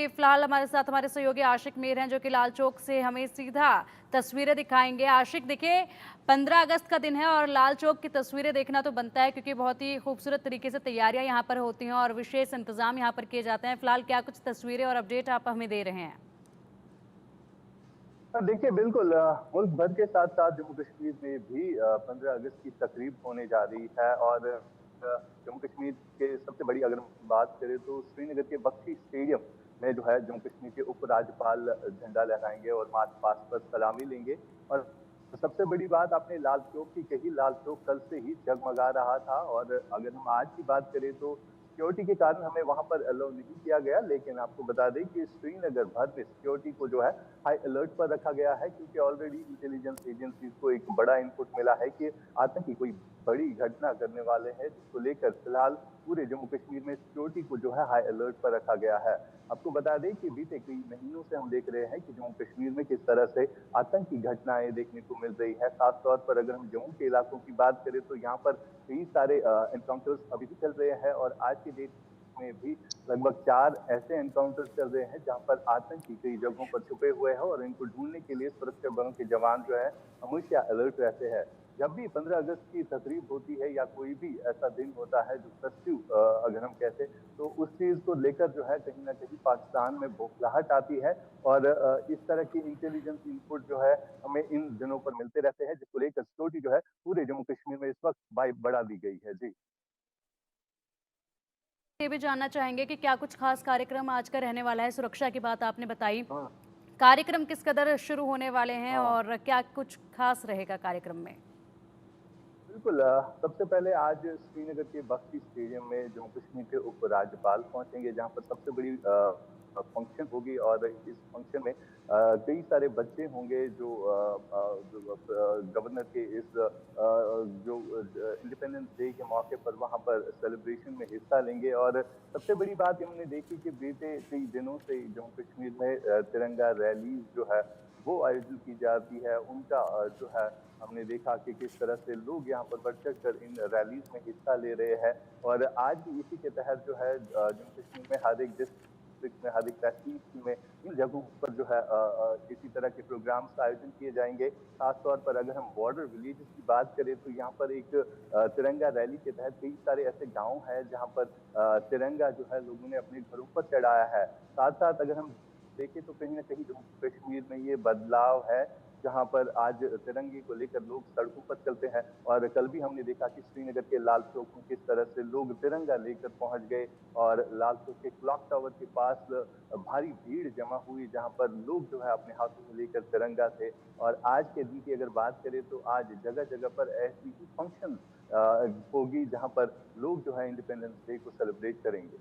फिलहाल हमारे साथ हमारे सहयोगी आशिक मीर हैं जो कि लाल चौक से हमें सीधा तस्वीरें दिखाएंगे। आशिक, देखिए 15 अगस्त का दिन है और लाल चौक की तस्वीरें देखना तो बनता है क्योंकि बहुत ही खूबसूरत तरीके से तैयारियां यहाँ पर होती हैं और विशेष इंतजाम यहाँ पर किए जाते हैं। फिलहाल क्या कुछ तस्वीरें और अपडेट आप हमें दे रहे हैं? देखिए बिल्कुल मुल्क भर के साथ साथ जम्मू कश्मीर में भी 15 अगस्त की तकरीब होने जा रही है और जम्मू कश्मीर के सबसे बड़ी अगर हम बात करें तो श्रीनगर के बख्शी स्टेडियम में जो है जम्मू कश्मीर के उपराज्यपाल झंडा लहराएंगे और मार्च पास्ट पर सलामी लेंगे। और सबसे बड़ी बात आपने लाल चौक की कही, लाल चौक कल से ही जगमगा रहा था और अगर हम आज की बात करें तो सिक्योरिटी के कारण हमें वहां पर अलाउ नहीं किया गया, लेकिन आपको बता दें कि श्रीनगर भर में सिक्योरिटी को जो है हाई अलर्ट पर रखा गया है क्योंकि ऑलरेडी इंटेलिजेंस एजेंसीज को एक बड़ा इनपुट मिला है कि आतंकी कोई बड़ी घटना करने वाले हैं, जिसको लेकर फिलहाल पूरे जम्मू कश्मीर में सिक्योरिटी को जो है हाई अलर्ट पर रखा गया है। आपको बता दें कि बीते कई महीनों से हम देख रहे हैं कि जम्मू कश्मीर में किस तरह से आतंकी घटनाएं देखने को मिल रही है। खासतौर पर अगर हम जम्मू के इलाकों की बात करें तो यहाँ पर कई सारे एनकाउंटर्स अभी भी चल रहे हैं और आज की डेट में भी लगभग 4 ऐसे एनकाउंटर चल रहे हैं जहां पर आतंकी कई जगहों पर छुपे हुए हैं और इनको ढूंढने के लिए सुरक्षा बलों के जवान जो है हमेशा अलर्ट रहते हैं। जब भी 15 अगस्त की तकरीब होती है या कोई भी ऐसा दिन होता है जो फेस्टिव अगर हम कहते हैं तो उस चीज को लेकर जो है कहीं ना कहीं पाकिस्तान में बौखलाहट आती है और इस तरह की इंटेलिजेंस इनपुट जो है हमें इन दिनों पर मिलते रहते हैं, जिसको लेकर सिक्योरिटी जो है पूरे जम्मू कश्मीर में इस वक्त बढ़ा दी गई है। जी ये भी जानना चाहेंगे कि क्या कुछ खास कार्यक्रम आज का रहने वाला है? सुरक्षा की बात आपने बताई, हाँ कार्यक्रम किस कदर शुरू होने वाले हैं हाँ और क्या कुछ खास रहेगा कार्यक्रम में? बिल्कुल सबसे पहले आज श्रीनगर के बख्शी स्टेडियम में जम्मू कश्मीर के उपराज्यपाल पहुंचेंगे, जहां पर सबसे बड़ी फंक्शन होगी और इस फंक्शन में कई सारे बच्चे होंगे जो गवर्नर के इस जो इंडिपेंडेंस डे के मौके पर वहां पर सेलिब्रेशन में हिस्सा लेंगे। और सबसे बड़ी बात हमने देखी कि बीते कई दिनों से जम्मू कश्मीर में तिरंगा रैली जो है वो आयोजित की जाती है। उनका जो है हमने देखा कि किस तरह से लोग यहाँ पर बढ़ चढ़ कर इन रैलीज में हिस्सा ले रहे हैं और आज भी इसी के तहत जो है जम्मू कश्मीर में हर एक डिस्ट्रिक्ट में, हर एक तहसील में इन जगहों पर जो है इसी तरह के प्रोग्राम्स का आयोजन किए जाएंगे। खासतौर पर अगर हम बॉर्डर विलेजेस की बात करें तो यहाँ पर एक तिरंगा रैली के तहत कई सारे ऐसे गाँव हैं जहाँ पर तिरंगा जो है लोगों ने अपने घरों पर चढ़ाया है। साथ साथ अगर हम देखें तो कहीं ना कहीं जम्मू कश्मीर में ये बदलाव है जहां पर आज तिरंगे को लेकर लोग सड़कों पर चलते हैं। और कल भी हमने देखा कि श्रीनगर के लाल चौक में किस तरह से लोग तिरंगा लेकर पहुंच गए और लाल चौक के क्लॉक टावर के पास भारी भीड़ जमा हुई जहां पर लोग जो है अपने हाथों में लेकर तिरंगा थे। और आज के दिन की अगर बात करें तो आज जगह जगह पर ऐसी ही फंक्शन होगी जहां पर लोग जो है इंडिपेंडेंस डे को सेलिब्रेट करेंगे।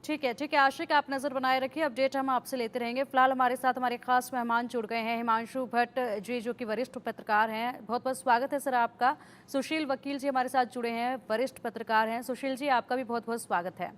जी ठीक है आशिक, आप नज़र बनाए रखिए, अपडेट हम आपसे लेते रहेंगे। फिलहाल हमारे साथ हमारे खास मेहमान जुड़ गए हैं, हिमांशु भट्ट जी जो कि वरिष्ठ पत्रकार हैं। बहुत बहुत स्वागत है सर आपका। सुशील वकील जी हमारे साथ जुड़े हैं, वरिष्ठ पत्रकार हैं। सुशील जी, आपका भी बहुत बहुत स्वागत है।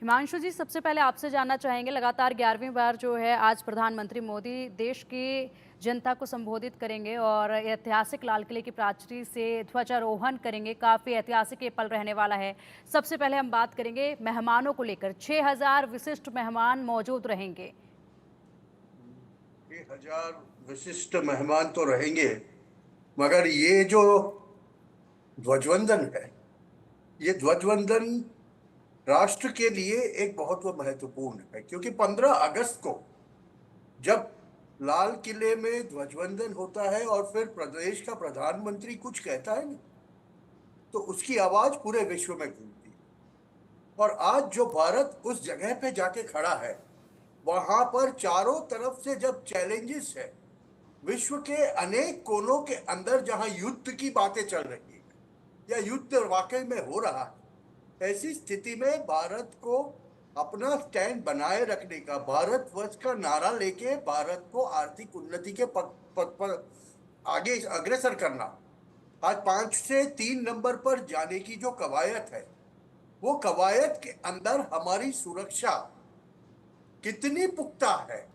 हिमांशु जी, सबसे पहले आपसे जानना चाहेंगे, लगातार 11वीं बार जो है आज प्रधानमंत्री मोदी देश की जनता को संबोधित करेंगे और ऐतिहासिक लाल किले की प्राचीर से ध्वजारोहण करेंगे। काफ़ी ऐतिहासिक ये पल रहने वाला है। सबसे पहले हम बात करेंगे मेहमानों को लेकर। 6000 विशिष्ट मेहमान मौजूद रहेंगे। 1000 विशिष्ट मेहमान तो रहेंगे, मगर ये जो ध्वजवंदन है, ये ध्वजवंदन राष्ट्र के लिए एक बहुत महत्वपूर्ण है, क्योंकि 15 अगस्त को जब लाल किले में ध्वजवंदन होता है और फिर प्रदेश का प्रधानमंत्री कुछ कहता है ना, तो उसकी आवाज पूरे विश्व में गूंजती है। और आज जो भारत उस जगह पे जाके खड़ा है, वहां पर चारों तरफ से जब चैलेंजेस है, विश्व के अनेक कोनों के अंदर जहां युद्ध की बातें चल रही है या युद्ध वाकई में हो रहा है, ऐसी स्थिति में भारत को अपना स्टैंड बनाए रखने का, भारतवर्ष का नारा लेके भारत को आर्थिक उन्नति के पथ पर आगे अग्रसर करना, आज 5 से 3 नंबर पर जाने की जो कवायद है, वो कवायद के अंदर हमारी सुरक्षा कितनी पुख्ता है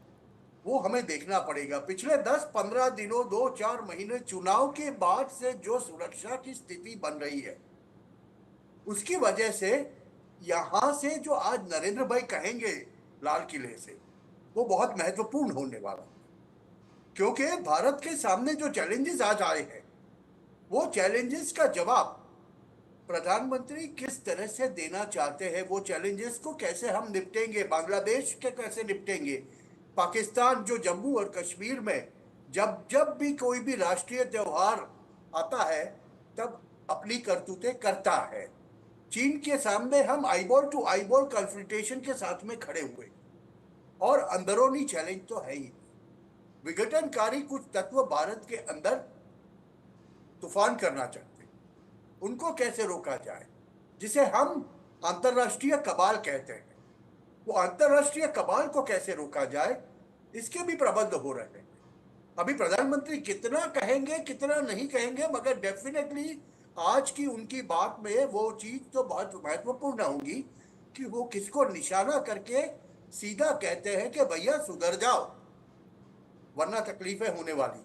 वो हमें देखना पड़ेगा। पिछले 10-15 दिनों, 2-4 महीने चुनाव के बाद से जो सुरक्षा की स्थिति बन रही है, उसकी वजह से यहां से जो आज नरेंद्र भाई कहेंगे लाल किले से, वो बहुत महत्वपूर्ण होने वाला, क्योंकि भारत के सामने जो चैलेंजेस आज आए हैं, वो चैलेंजेस का जवाब प्रधानमंत्री किस तरह से देना चाहते हैं। वो चैलेंजेस को कैसे हम निपटेंगे, बांग्लादेश के कैसे निपटेंगे, पाकिस्तान जो जम्मू और कश्मीर में जब जब भी कोई भी राष्ट्रीय त्योहार आता है तब अपनी करतूतें करता है। चीन के सामने हम आईबॉल टू आईबॉल कन्फ्रंटेशन के साथ में खड़े हुए, और अंदरूनी चैलेंज तो है ही। विघटनकारी कुछ तत्व भारत के अंदर तूफान करना चाहते हैं, उनको कैसे रोका जाए, जिसे हम अंतरराष्ट्रीय कबाल कहते हैं, वो अंतरराष्ट्रीय कबाल को कैसे रोका जाए, इसके भी प्रबंध हो रहे हैं। अभी प्रधानमंत्री कितना कहेंगे कितना नहीं कहेंगे, मगर डेफिनेटली आज की उनकी बात में वो चीज तो बहुत महत्वपूर्ण होगी कि वो किसको निशाना करके सीधा कहते हैं कि भैया सुधर जाओ वरना तकलीफें होने वाली है।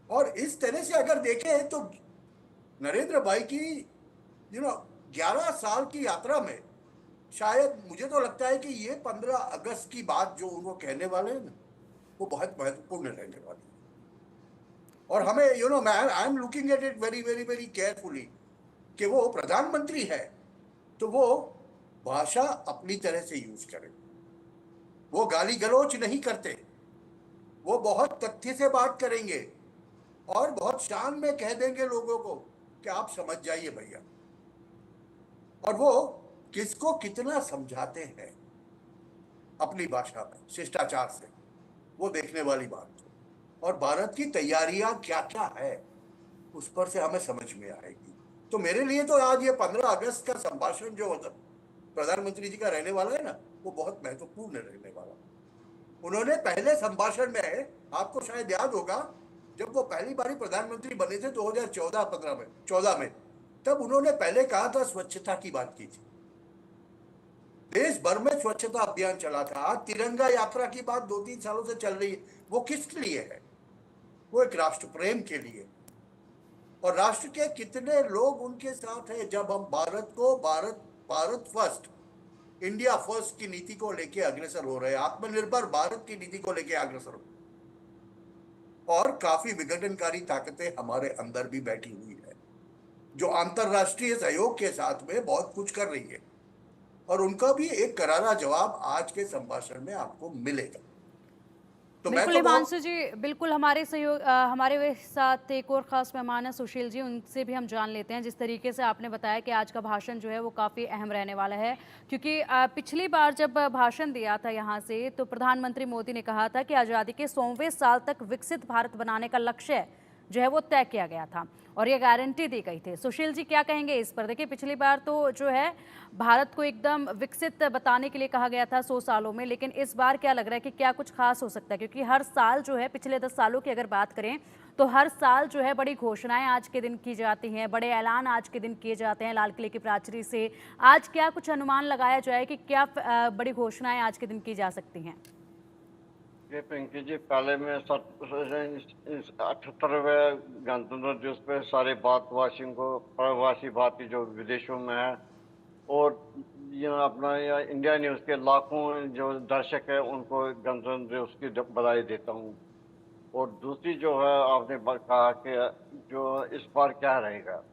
और इस तरह से अगर देखें तो नरेंद्र भाई की 11 साल की यात्रा में शायद मुझे तो लगता है कि ये 15 अगस्त की बात जो उनको कहने वाले हैं ना, वो बहुत महत्वपूर्ण रहने वाली है। और हमें I am looking at it very very very carefully कि वो प्रधानमंत्री है तो वो भाषा अपनी तरह से यूज करें, वो गाली गलौच नहीं करते, वो बहुत तथ्य से बात करेंगे और बहुत शान में कह देंगे लोगों को कि आप समझ जाइए भैया। और वो किसको कितना समझाते हैं अपनी भाषा में शिष्टाचार से, वो देखने वाली बात है। और भारत की तैयारियां क्या क्या है उस पर से हमें समझ में आएगी। तो मेरे लिए तो आज ये 15 अगस्त का संभाषण जो प्रधानमंत्री जी का रहने वाला है ना, वो बहुत महत्वपूर्ण रहने वाला। उन्होंने पहले संभाषण में, आपको शायद याद होगा, जब वो पहली बारी प्रधानमंत्री बने थे 2014 में, तब उन्होंने पहले कहा था स्वच्छता की बात की थी। देश भर में स्वच्छता अभियान चला था। तिरंगा यात्रा की बात 2-3 सालों से चल रही है। वो किस लिए है? वो एक राष्ट्र प्रेम के लिए। और राष्ट्र के कितने लोग उनके साथ हैं जब हम भारत फर्स्ट, इंडिया फर्स्ट की नीति को लेके अग्रसर हो रहे हैं, आत्मनिर्भर भारत की नीति को लेके अग्रसर हो। और काफी विघटनकारी ताकतें हमारे अंदर भी बैठी हुई है जो अंतरराष्ट्रीय सहयोग के साथ में बहुत कुछ कर रही है, और उनका भी एक करारा जवाब आज के संभाषण में आपको मिलेगा। तो मैं बिल्कुल तो हिमांशु जी, बिल्कुल हमारे साथ एक और खास मेहमान है सुशील जी, उनसे भी हम जान लेते हैं। जिस तरीके से आपने बताया कि आज का भाषण जो है वो काफ़ी अहम रहने वाला है, क्योंकि पिछली बार जब भाषण दिया था यहाँ से तो प्रधानमंत्री मोदी ने कहा था कि आज़ादी के 100वें साल तक विकसित भारत बनाने का लक्ष्य जो है वो तय किया गया था और ये गारंटी दी गई थी। सुशील जी क्या कहेंगे इस पर? देखिए पिछली बार तो जो है भारत को एकदम विकसित बताने के लिए कहा गया था 100 सालों में, लेकिन इस बार क्या लग रहा है कि क्या कुछ खास हो सकता है? क्योंकि हर साल जो है, पिछले 10 सालों की अगर बात करें तो हर साल जो है बड़ी घोषणाएं आज के दिन की जाती हैं, बड़े ऐलान आज के दिन किए जाते हैं लाल किले की प्राचीर से। आज क्या कुछ अनुमान लगाया जाए कि क्या बड़ी घोषणाएं आज के दिन की जा सकती हैं? ये पिंकी जी, पहले में 78वें गणतंत्र दिवस पे सारे भारतवासियों को, प्रवासी भारतीय जो विदेशों में है और ये अपना इंडिया न्यूज़ के लाखों जो दर्शक है उनको गणतंत्र दिवस की बधाई देता हूँ। और दूसरी जो है, आपने कहा कि जो इस बार क्या रहेगा,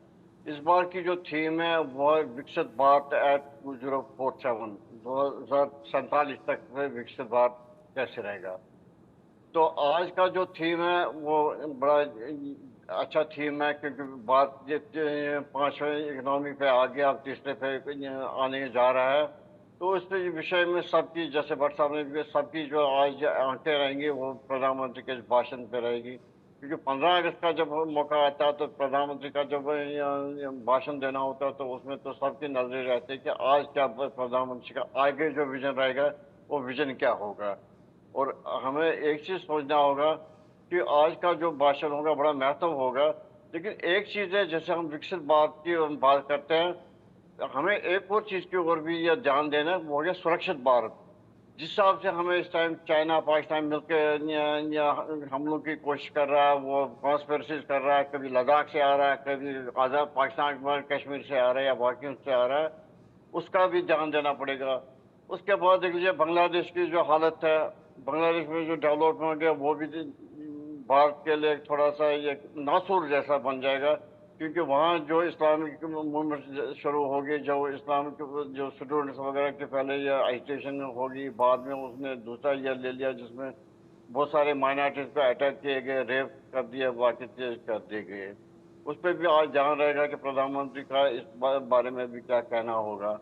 इस बार की जो थीम है वो है विकसित भारत एट 2047, 2047 तक विकसित भारत कैसे रहेगा। तो आज का जो थीम है वो बड़ा अच्छा थीम है, क्योंकि बात 5वें इकोनॉमी पे आ गया, अब तीसरे पे आने जा रहा है। तो इस विषय में सबकी, जैसे भट्ट साहब ने भी, सबकी जो आज आंखें रहेंगी वो प्रधानमंत्री के भाषण पे रहेगी, क्योंकि 15 अगस्त का जब मौका आता है तो प्रधानमंत्री का जब भाषण देना होता है तो उसमें तो सबकी नजरें रहती है कि आज क्या प्रधानमंत्री का आगे जो विजन रहेगा वो विजन क्या होगा। और हमें एक चीज सोचना होगा कि आज का जो भाषण होगा बड़ा महत्व होगा, लेकिन एक चीज है, जैसे हम विकसित भारत की बात करते हैं, हमें एक और चीज की ओर भी यह ध्यान देना है, वो है सुरक्षित भारत। जिस हिसाब से हमें इस टाइम चाइना पाकिस्तान मिलकर या हमलों की कोशिश कर रहा है, वो कॉन्स्पिरेसीज कर रहा है, कभी लद्दाख से आ रहा है, कभी आज़ाद पाकिस्तान कश्मीर से आ रहा है या बाकी से आ रहा है, उसका भी ध्यान देना पड़ेगा। उसके बाद देख लीजिए बांग्लादेश की जो हालत है, बांग्लादेश में जो डेवलपमेंट है वो भी भारत के लिए थोड़ा सा ये नासूर जैसा बन जाएगा, क्योंकि वहाँ जो इस्लामिक मूवमेंट शुरू होगी, जो इस्लामिक जो स्टूडेंट्स वगैरह के पहले ये एजिटेशन होगी, बाद में उसने दूसरा ईयर ले लिया जिसमें बहुत सारे माइनॉरिटीज को अटैक किए गए, रेप कर दिया, बाकी चीज कर दिए गए। उस पर भी आज ध्यान रहेगा कि प्रधानमंत्री का इस बारे में भी क्या कहना होगा।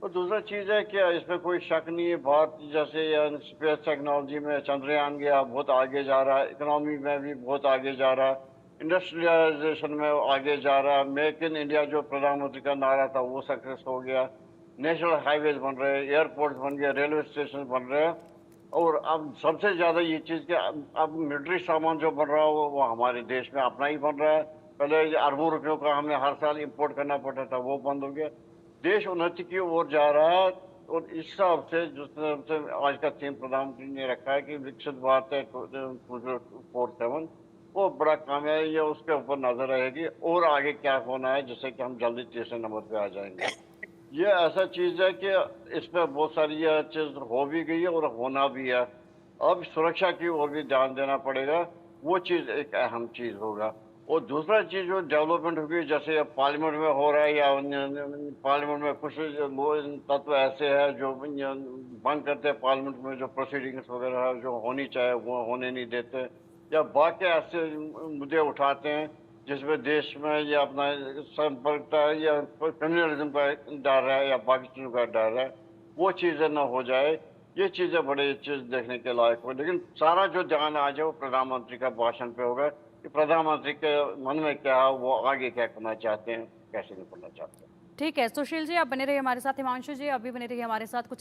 और दूसरा चीज है कि इसमें कोई शक नहीं है, भारत जैसे स्पेस टेक्नोलॉजी में चंद्रयान गया, बहुत आगे जा रहा है, इकोनॉमी में भी बहुत आगे जा रहा है, इंडस्ट्रियलाइजेशन में आगे जा रहा है, मेक इन इंडिया जो प्रधानमंत्री का नारा था वो सक्सेस हो गया, नेशनल हाईवेज बन रहे, एयरपोर्ट बन गए, रेलवे स्टेशन बन रहे हैं। और अब सबसे ज्यादा ये चीज कि अब मिलिट्री सामान जो बन रहा है वो हमारे देश में अपना ही बन रहा है। पहले अरबों रुपयों का हमें हर साल इंपोर्ट करना पड़ता था, वो बंद हो गया। देश उन्नति की ओर जा रहा है। और इस हिसाब से जिस तरह से आज का थीम प्रधानमंत्री ने रखा है कि विकसित भारत है 2047, वो बड़ा कामयाब है, उसके ऊपर नजर रहेगी और आगे क्या होना है, जिससे कि हम जल्दी तीसरे नंबर पे आ जाएंगे। ये ऐसा चीज है कि इस पर बहुत सारी ये चीज हो भी गई है और होना भी है। अब सुरक्षा की ओर भी ध्यान देना पड़ेगा, वो चीज एक अहम चीज होगा। और दूसरा चीज जो डेवलपमेंट होगी, जैसे पार्लियामेंट में हो रहा है या पार्लियामेंट में कुछ वो तत्व ऐसे हैं जो बंद करते हैं, पार्लियामेंट में जो प्रोसीडिंग्स वगैरह जो होनी चाहिए वो होने नहीं देते, या बाकी ऐसे मुद्दे उठाते हैं जिसमें देश में या अपना संपर्कता या कम्युनलिज्म का डर है या बाकी चीजों का डर है, वो चीजें ना हो जाए। ये चीजें बड़े चीज देखने के लायक हो। लेकिन सारा जो ध्यान आ जाए वो प्रधानमंत्री का भाषण पे होगा कि प्रधानमंत्री के मन में क्या है, वो आगे क्या करना चाहते हैं, कैसे निपटना चाहते हैं। ठीक है सुशील जी, आप बने रहिए हमारे साथ। हिमांशु जी, आप भी बने रहिए हमारे साथ। कुछ